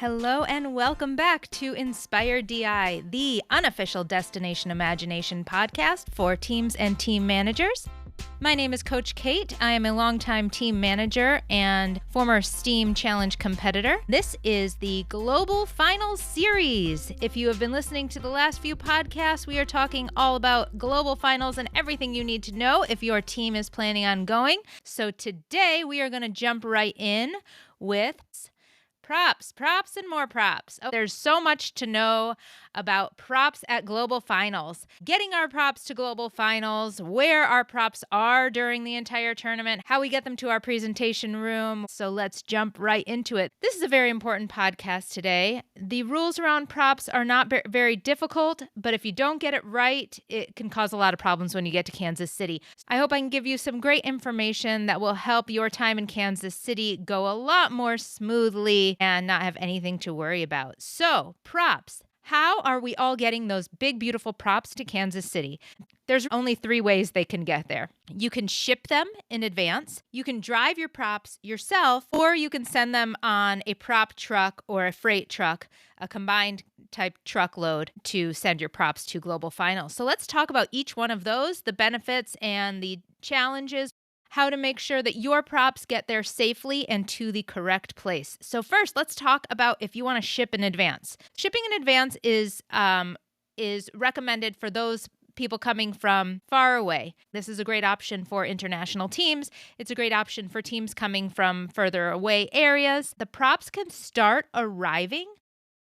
Hello and welcome back to Inspire DI, the unofficial Destination Imagination podcast for teams and team managers. My name is Coach Kate. I am a longtime team manager and former STEAM Challenge competitor. This is the Global Finals Series. If you have been listening to the last few podcasts, we are talking all about Global Finals and everything you need to know if your team is planning on going. So today we are going to jump right in with props, and more props. There's so much to know about props at Global Finals. Getting our props to Global Finals, where our props are during the entire tournament, how we get them to our presentation room. So let's jump right into it. This is a very important podcast today. The rules around props are not very difficult, but if you don't get it right, it can cause a lot of problems when you get to Kansas City. I hope I can give you some great information that will help your time in Kansas City go a lot more smoothly and not have anything to worry about. So, props. How are we all getting those big, beautiful props to Kansas City? There's only 3 ways they can get there. You can ship them in advance, you can drive your props yourself, or you can send them on a prop truck or a freight truck, a combined type truckload to send your props to Global Finals. So let's talk about each one of those, the benefits and the challenges, how to make sure that your props get there safely and to the correct place. So first, let's talk about if you want to ship in advance. Shipping in advance is recommended for those people coming from far away. This is a great option for international teams. It's a great option for teams coming from further away areas. The props can start arriving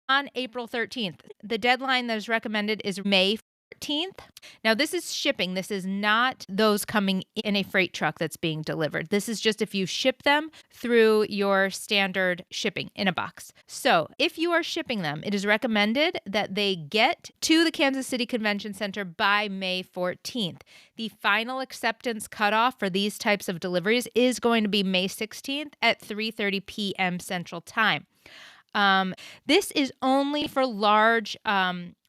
on April 13th. The deadline that is recommended is May 14th. Now, this is shipping. This is not those coming in a freight truck that's being delivered. This is just if you ship them through your standard shipping in a box. So if you are shipping them, it is recommended that they get to the Kansas City Convention Center by May 14th. The final acceptance cutoff for these types of deliveries is going to be May 16th at 3:30 p.m. Central Time. This is only for large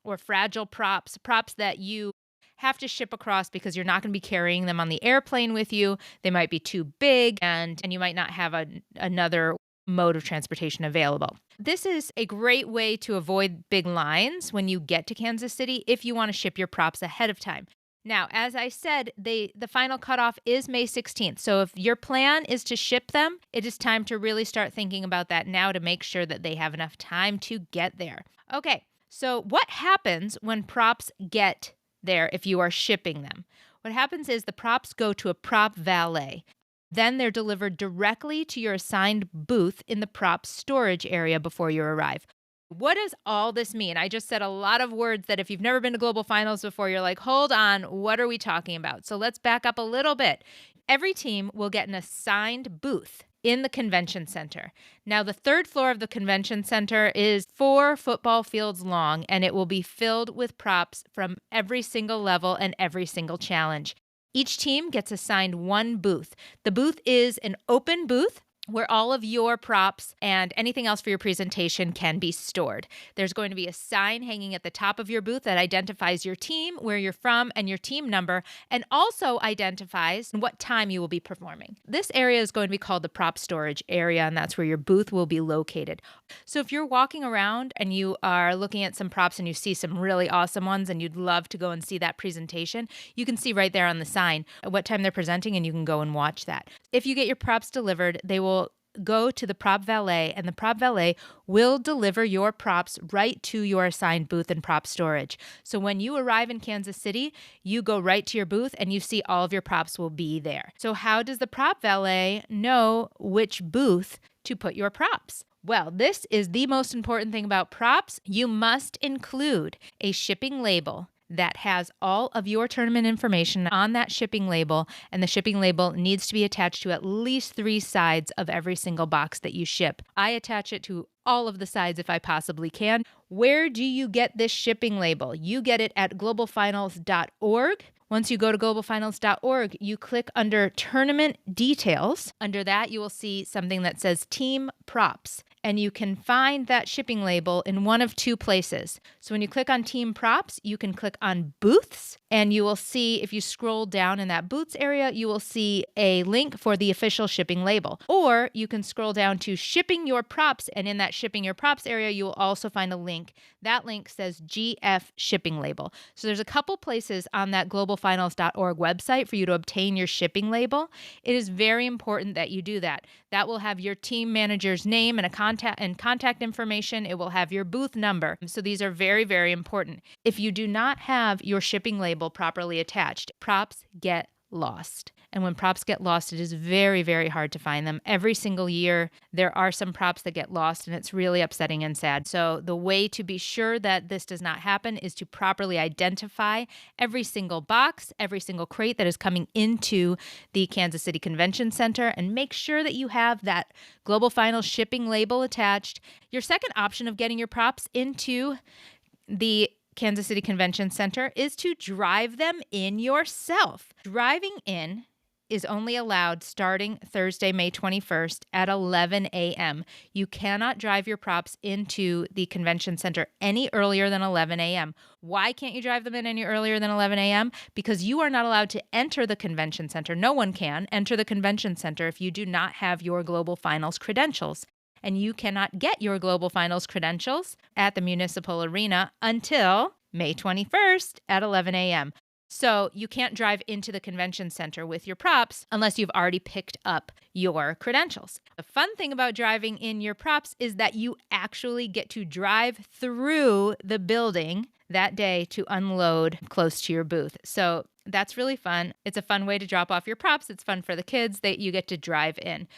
or fragile props that you have to ship across because you're not going to be carrying them on the airplane with you. They might be too big and you might not have another mode of transportation available. This is a great way to avoid big lines when you get to Kansas City if you want to ship your props ahead of time. Now, as I said, the final cutoff is May 16th. So if your plan is to ship them, it is time to really start thinking about that now to make sure that they have enough time to get there. Okay, so what happens when props get there if you are shipping them? What happens is the props go to a prop valet. Then they're delivered directly to your assigned booth in the prop storage area before you arrive. What does all this mean? I just said a lot of words that if you've never been to Global Finals before, you're like, hold on, what are we talking about? So let's back up a little bit. Every team will get an assigned booth in the convention center. Now, the 3rd floor of the convention center is 4 football fields long, and it will be filled with props from every single level and every single challenge. Each team gets assigned 1 booth. The booth is an open booth where all of your props and anything else for your presentation can be stored. There's going to be a sign hanging at the top of your booth that identifies your team, where you're from, and your team number, and also identifies what time you will be performing. This area is going to be called the prop storage area, and that's where your booth will be located. So if you're walking around and you are looking at some props and you see some really awesome ones and you'd love to go and see that presentation, you can see right there on the sign what time they're presenting, and you can go and watch that. If you get your props delivered, they will go to the prop valet, and the prop valet will deliver your props right to your assigned booth in prop storage. So when you arrive in Kansas City, you go right to your booth and you see all of your props will be there. So how does the prop valet know which booth to put your props? Well, this is the most important thing about props. You must include a shipping label that has all of your tournament information on that shipping label, and the shipping label needs to be attached to at least 3 sides of every single box that you ship. I attach it to all of the sides if I possibly can. Where do you get this shipping label? You get it at globalfinals.org. Once you go to globalfinals.org, you click under Tournament Details. Under that, you will see something that says Team Props. And you can find that shipping label in one of two places. So when you click on Team Props, you can click on Booths, and you will see, if you scroll down in that Booths area, you will see a link for the official shipping label. Or you can scroll down to Shipping Your Props, and in that Shipping Your Props area, you will also find a link. That link says GF Shipping Label. So there's a couple places on that globalfinals.org website for you to obtain your shipping label. It is very important that you do that. That will have your team manager's name and contact information. It will have your booth number. So these are very, very important. If you do not have your shipping label properly attached, props get lost. And when props get lost, it is very, very hard to find them. Every single year, there are some props that get lost, and it's really upsetting and sad. So the way to be sure that this does not happen is to properly identify every single box, every single crate that is coming into the Kansas City Convention Center, and make sure that you have that Global Finals shipping label attached. Your second option of getting your props into the Kansas City Convention Center is to drive them in yourself. Driving in is only allowed starting Thursday, May 21st at 11 a.m. You cannot drive your props into the convention center any earlier than 11 a.m. Why can't you drive them in any earlier than 11 a.m.? Because you are not allowed to enter the convention center. No one can enter the convention center if you do not have your Global Finals credentials. And you cannot get your Global Finals credentials at the Municipal Arena until May 21st at 11 a.m. So you can't drive into the convention center with your props unless you've already picked up your credentials. The fun thing about driving in your props is that you actually get to drive through the building that day to unload close to your booth. So that's really fun. It's a fun way to drop off your props. It's fun for the kids that you get to drive in.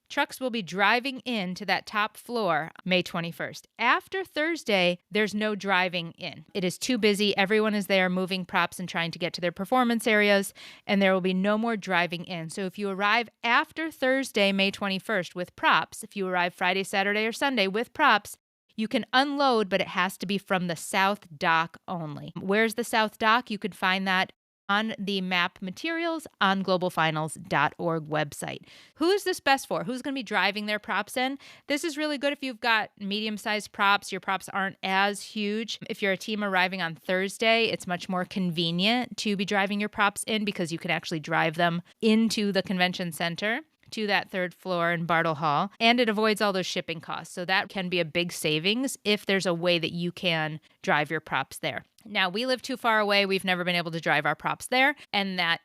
Trucks will be driving into that top floor May 21st. After Thursday, there's no driving in. It is too busy. Everyone is there moving props and trying to get to their performance areas, and there will be no more driving in. So if you arrive after Thursday, May 21st with props, if you arrive Friday, Saturday, or Sunday with props, you can unload, but it has to be from the South Dock only. Where's the South Dock? You could find that on the map materials on globalfinals.org website. Who is this best for? Who's going to be driving their props in? This is really good if you've got medium-sized props. Your props aren't as huge. If you're a team arriving on Thursday, it's much more convenient to be driving your props in because you can actually drive them into the convention center to that third floor in Bartle Hall, and it avoids all those shipping costs. So that can be a big savings if there's a way that you can drive your props there. Now, we live too far away. We've never been able to drive our props there, and that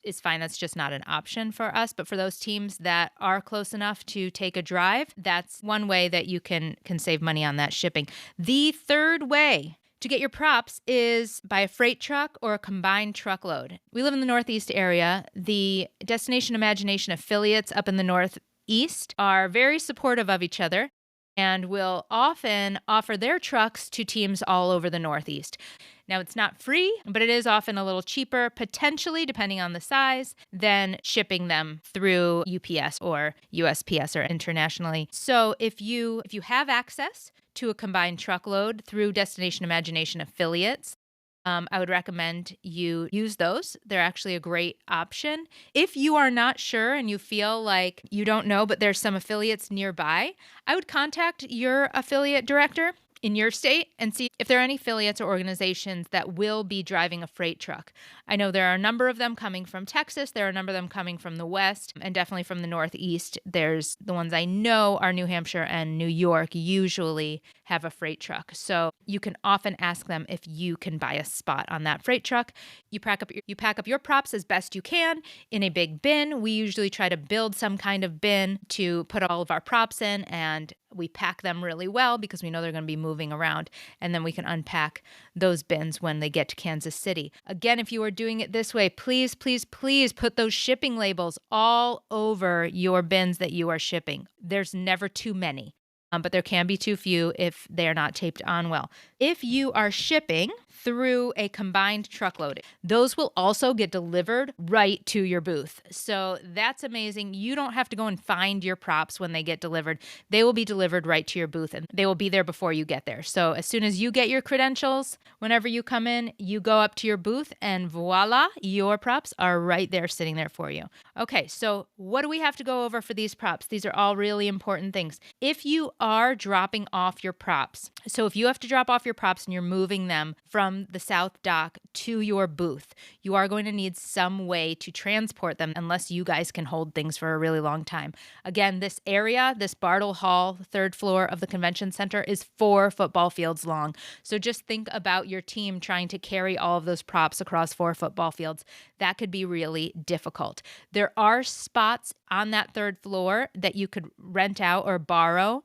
is fine. That's just not an option for us. But for those teams that are close enough to take a drive, that's one way that you can save money on that shipping. The third way to get your props is by a freight truck or a combined truckload. We live in the Northeast area. The Destination Imagination affiliates up in the Northeast are very supportive of each other and will often offer their trucks to teams all over the Northeast. Now, it's not free, but it is often a little cheaper, potentially, depending on the size, than shipping them through UPS or USPS or internationally. So if you have access to a combined truckload through Destination Imagination affiliates, I would recommend you use those. They're actually a great option. If you are not sure and you feel like you don't know, but there's some affiliates nearby, I would contact your affiliate director in your state and see if there are any affiliates or organizations that will be driving a freight truck. I know there are a number of them coming from Texas. There are a number of them coming from the West and definitely from the Northeast. There's the ones I know are New Hampshire and New York usually have a freight truck. So you can often ask them if you can buy a spot on that freight truck. You pack up your props as best you can in a big bin. We usually try to build some kind of bin to put all of our props in, and we pack them really well because we know they're going to be moving around, and then we can unpack those bins when they get to Kansas City. Again, if you are doing it this way, please, please, please put those shipping labels all over your bins that you are shipping. There's never too many, but there can be too few if they're not taped on well. If you are shipping through a combined truckload. Those will also get delivered right to your booth. So that's amazing. You don't have to go and find your props when they get delivered. They will be delivered right to your booth and they will be there before you get there. So as soon as you get your credentials, whenever you come in, you go up to your booth and voila, your props are right there sitting there for you. Okay, so what do we have to go over for these props? These are all really important things. If you are dropping off your props, so if you have to drop off your props and you're moving them from the south dock to your booth, you are going to need some way to transport them unless you guys can hold things for a really long time. Again, this area, this Bartle Hall, third floor of the convention center is 4 football fields long. So just think about your team trying to carry all of those props across 4 football fields. That could be really difficult. There are spots on that third floor that you could rent out or borrow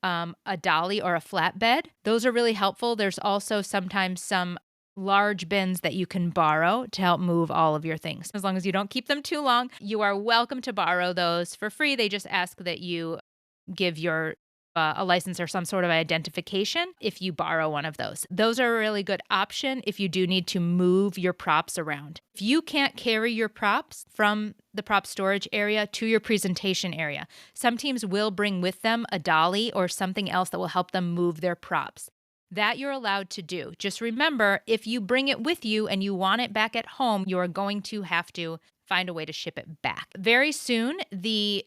a dolly or a flatbed. Those are really helpful. There's also sometimes some large bins that you can borrow to help move all of your things. As long as you don't keep them too long, you are welcome to borrow those for free. They just ask that you give your a license or some sort of identification if you borrow one of those. Those are a really good option if you do need to move your props around. If you can't carry your props from the prop storage area to your presentation area, some teams will bring with them a dolly or something else that will help them move their props. That you're allowed to do. Just remember, if you bring it with you and you want it back at home, you are going to have to find a way to ship it back. Very soon, the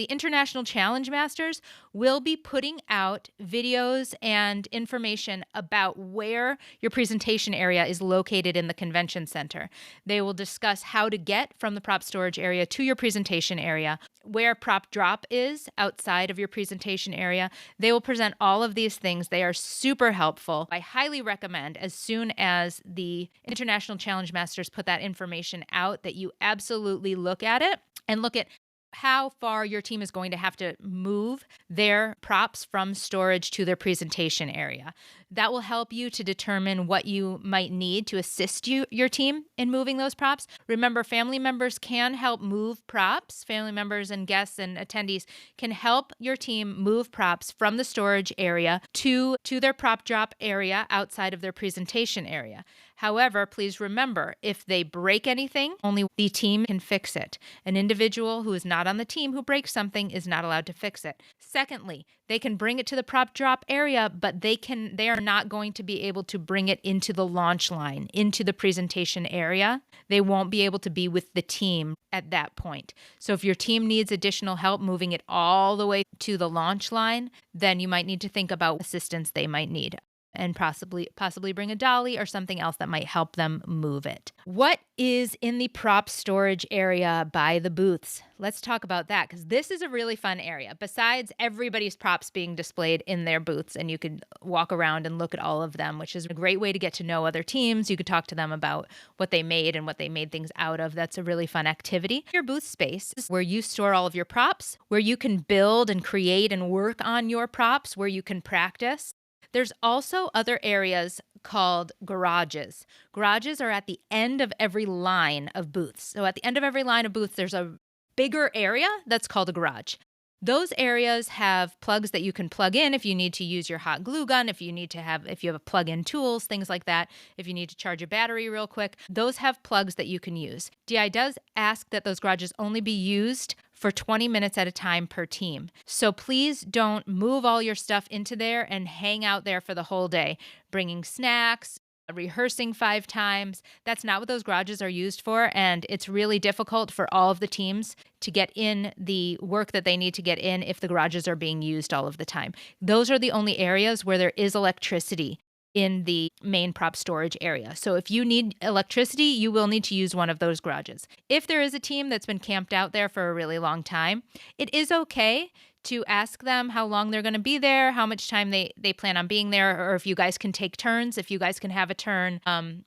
International Challenge Masters will be putting out videos and information about where your presentation area is located in the convention center. They will discuss how to get from the prop storage area to your presentation area, where prop drop is outside of your presentation area. They will present all of these things. They are super helpful. I highly recommend, as soon as the International Challenge Masters put that information out, that you absolutely look at it and look at how far your team is going to have to move their props from storage to their presentation area. That will help you to determine what you might need to assist your team in moving those props. Remember, family members can help move props. Family members and guests and attendees can help your team move props from the storage area to their prop drop area outside of their presentation area. However, please remember, if they break anything, only the team can fix it. An individual who is not on the team who breaks something is not allowed to fix it. Secondly, they can bring it to the prop drop area, but they are not going to be able to bring it into the launch line, into the presentation area. They won't be able to be with the team at that point. So if your team needs additional help moving it all the way to the launch line, then you might need to think about assistance they might need, and possibly bring a dolly or something else that might help them move it. What is in the prop storage area by the booths? Let's talk about that, because this is a really fun area. Besides everybody's props being displayed in their booths, and you could walk around and look at all of them, which is a great way to get to know other teams. You could talk to them about what they made and what they made things out of. That's a really fun activity. Your booth space is where you store all of your props, where you can build and create and work on your props, where you can practice. There's also other areas called garages. Garages are at the end of every line of booths. So at the end of every line of booths, there's a bigger area that's called a garage. Those areas have plugs that you can plug in if you need to use your hot glue gun, if you have plug-in tools, things like that. If you need to charge a battery real quick, those have plugs that you can use. DI does ask that those garages only be used for 20 minutes at a time per team. So please don't move all your stuff into there and hang out there for the whole day, bringing snacks, rehearsing 5 times. That's not what those garages are used for, and it's really difficult for all of the teams to get in the work that they need to get in if the garages are being used all of the time. Those are the only areas where there is electricity in the main prop storage area. So if you need electricity, you will need to use one of those garages. If there is a team that's been camped out there for a really long time, it is okay to ask them how long they're going to be there, how much time they plan on being there, or if you guys can take turns, if you guys can have a turn, and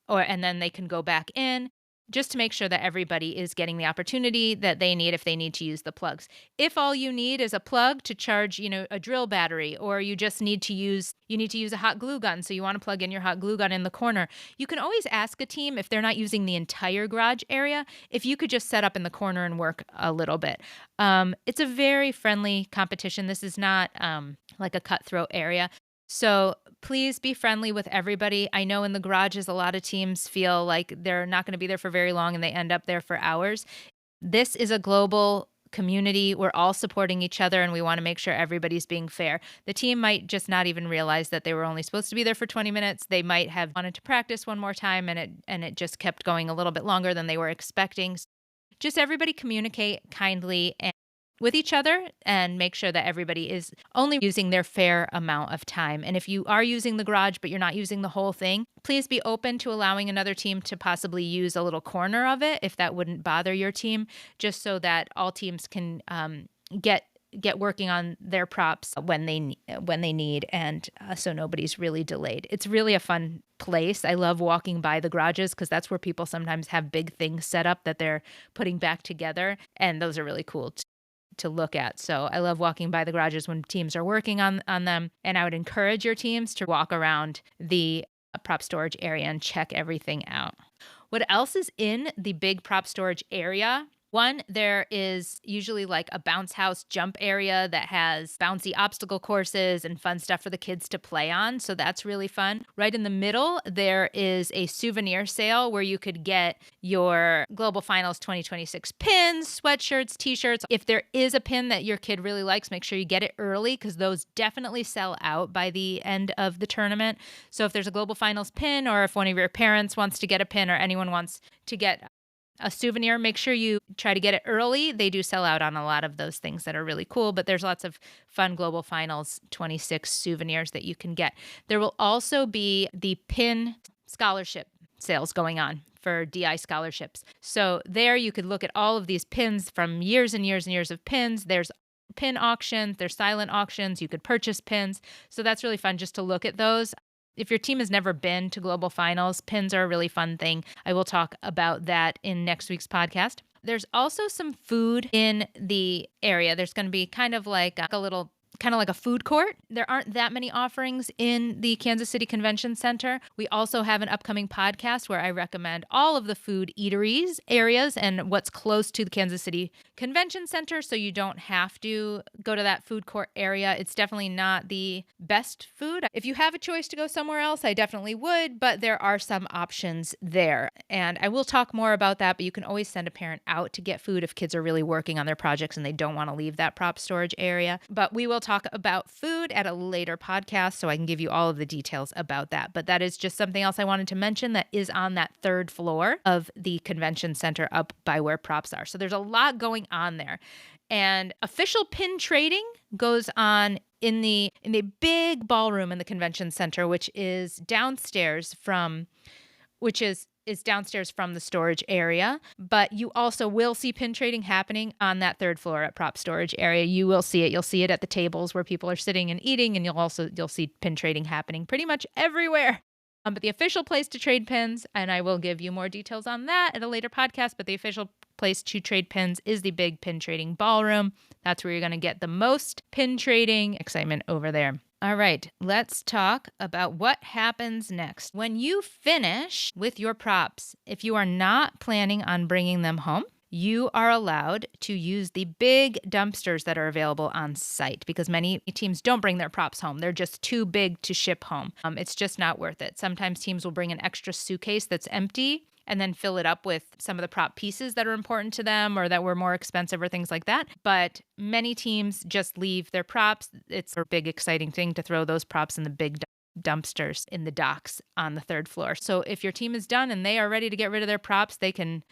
then they can go back in, just to make sure that everybody is getting the opportunity that they need if they need to use the plugs. If all you need is a plug to charge, a drill battery, or you just need to use a hot glue gun, so you want to plug in your hot glue gun in the corner, you can always ask a team, if they're not using the entire garage area, if you could just set up in the corner and work a little bit. It's a very friendly competition. This is not like a cutthroat area. So please be friendly with everybody. I know in the garages, a lot of teams feel like they're not going to be there for very long and they end up there for hours. This is a global community. We're all supporting each other and we want to make sure everybody's being fair. The team might just not even realize that they were only supposed to be there for 20 minutes. They might have wanted to practice one more time and it just kept going a little bit longer than they were expecting. Just everybody communicate kindly and with each other and make sure that everybody is only using their fair amount of time. And if you are using the garage, but you're not using the whole thing, please be open to allowing another team to possibly use a little corner of it if that wouldn't bother your team, just so that all teams can get working on their props when they need, and so nobody's really delayed. It's really a fun place. I love walking by the garages because that's where people sometimes have big things set up that they're putting back together, and those are really cool to look at. So I love walking by the garages when teams are working on them, and I would encourage your teams to walk around the prop storage area and check everything out. What else is in the big prop storage area? One, there is usually like a bounce house jump area that has bouncy obstacle courses and fun stuff for the kids to play on. So that's really fun. Right in the middle, there is a souvenir sale where you could get your Global Finals 2026 pins, sweatshirts, t-shirts. If there is a pin that your kid really likes, make sure you get it early because those definitely sell out by the end of the tournament. So if there's a Global Finals pin, or if one of your parents wants to get a pin, or anyone wants to get a souvenir, make sure you try to get it early. They do sell out on a lot of those things that are really cool, but there's lots of fun Global Finals 26 souvenirs that you can get. There will also be the pin scholarship sales going on for DI scholarships. So there you could look at all of these pins from years and years and years of pins. There's pin auctions, there's silent auctions. You could purchase pins. So that's really fun just to look at those. If your team has never been to Global Finals, pins are a really fun thing. I will talk about that in next week's podcast. There's also some food in the area. There's going to be kind of like a food court. There aren't that many offerings in the Kansas City Convention Center. We also have an upcoming podcast where I recommend all of the food eateries areas and what's close to the Kansas City Convention Center, so you don't have to go to that food court area. It's definitely not the best food. If you have a choice to go somewhere else, I definitely would, but there are some options there. And I will talk more about that, but you can always send a parent out to get food if kids are really working on their projects and they don't want to leave that prop storage area. But we will talk about food at a later podcast, so I can give you all of the details about that. But that is just something else I wanted to mention that is on that third floor of the convention center up by where props are. So there's a lot going on there. And official pin trading goes on in the big ballroom in the convention center, which is downstairs from the storage see, but you also will see pin trading happening on that third floor at prop storage area. You will see it. You'll see it at the tables where people are sitting and eating, and you'll see pin trading happening pretty much everywhere. But the official place to trade pins, and I will give you more details on that at a later podcast, but the official place to trade pins is the big pin trading ballroom. That's where you're going to get the most pin trading excitement over there. All right, let's talk about what happens next. When you finish with your props, if you are not planning on bringing them home, you are allowed to use the big dumpsters that are available on site because many teams don't bring their props home. They're just too big to ship home. It's just not worth it. Sometimes teams will bring an extra suitcase that's empty and then fill it up with some of the prop pieces that are important to them or that were more expensive or things like that. But many teams just leave their props. It's a big, exciting thing to throw those props in the big dumpsters in the docks on the third floor. So if your team is done and they are ready to get rid of their props, they could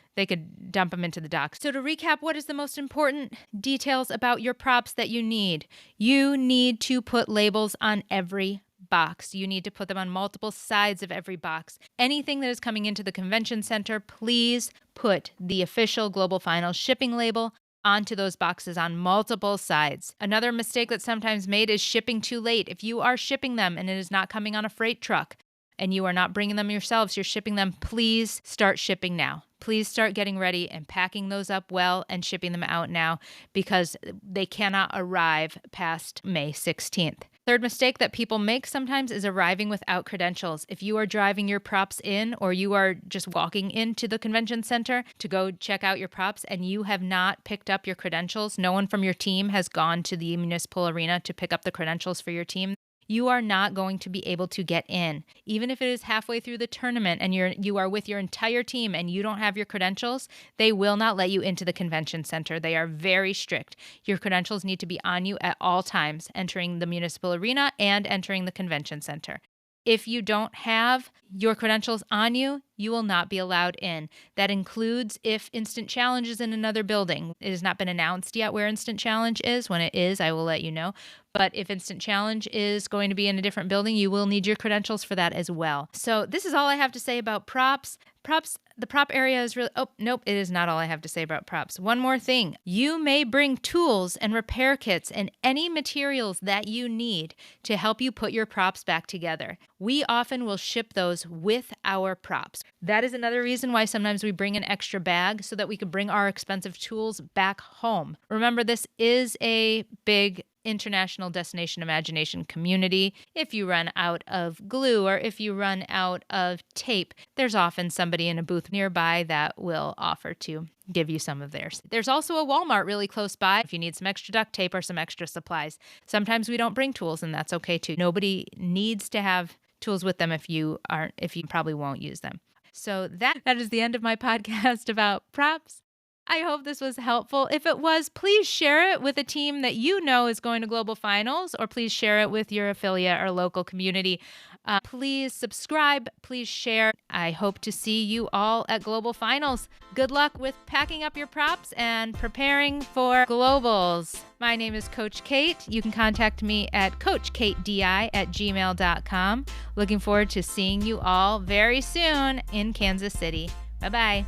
dump them into the docks. So to recap, what is the most important details about your props that you need? You need to put labels on every box. You need to put them on multiple sides of every box. Anything that is coming into the convention center, please put the official Global Finals shipping label onto those boxes on multiple sides. Another mistake that's sometimes made is shipping too late. If you are shipping them and it is not coming on a freight truck and you are not bringing them yourselves, you're shipping them, please start shipping now. Please start getting ready and packing those up well and shipping them out now because they cannot arrive past May 16th. Third mistake that people make sometimes is arriving without credentials. If you are driving your props in or you are just walking into the convention center to go check out your props and you have not picked up your credentials, no one from your team has gone to the municipal arena to pick up the credentials for your team, you are not going to be able to get in. Even if it is halfway through the tournament and you are with your entire team and you don't have your credentials, they will not let you into the convention center. They are very strict. Your credentials need to be on you at all times, entering the municipal arena and entering the convention center. If you don't have your credentials on you, you will not be allowed in. That includes if Instant Challenge is in another building. It has not been announced yet where Instant Challenge is. When it is, I will let you know. But if Instant Challenge is going to be in a different building, you will need your credentials for that as well. So this is all I have to say about props. The prop area is really, oh, nope, it is not all I have to say about props. One more thing. You may bring tools and repair kits and any materials that you need to help you put your props back together. We often will ship those with our props. That is another reason why sometimes we bring an extra bag so that we can bring our expensive tools back home. Remember, this is a big international destination imagination community. If you run out of glue or if you run out of tape, there's often somebody in a booth nearby that will offer to give you some of theirs. There's also a Walmart really close by if you need some extra duct tape or some extra supplies. Sometimes we don't bring tools, and that's okay too. Nobody needs to have tools with them if you probably won't use them. So that is the end of my podcast about props. I hope this was helpful. If it was, please share it with a team that you know is going to global finals, or please share it with your affiliate or local community. Please subscribe. Please share. I hope to see you all at global finals. Good luck with packing up your props and preparing for globals. My name is Coach Kate. You can contact me at coachkatedi@gmail.com. Looking forward to seeing you all very soon in Kansas City. Bye-bye.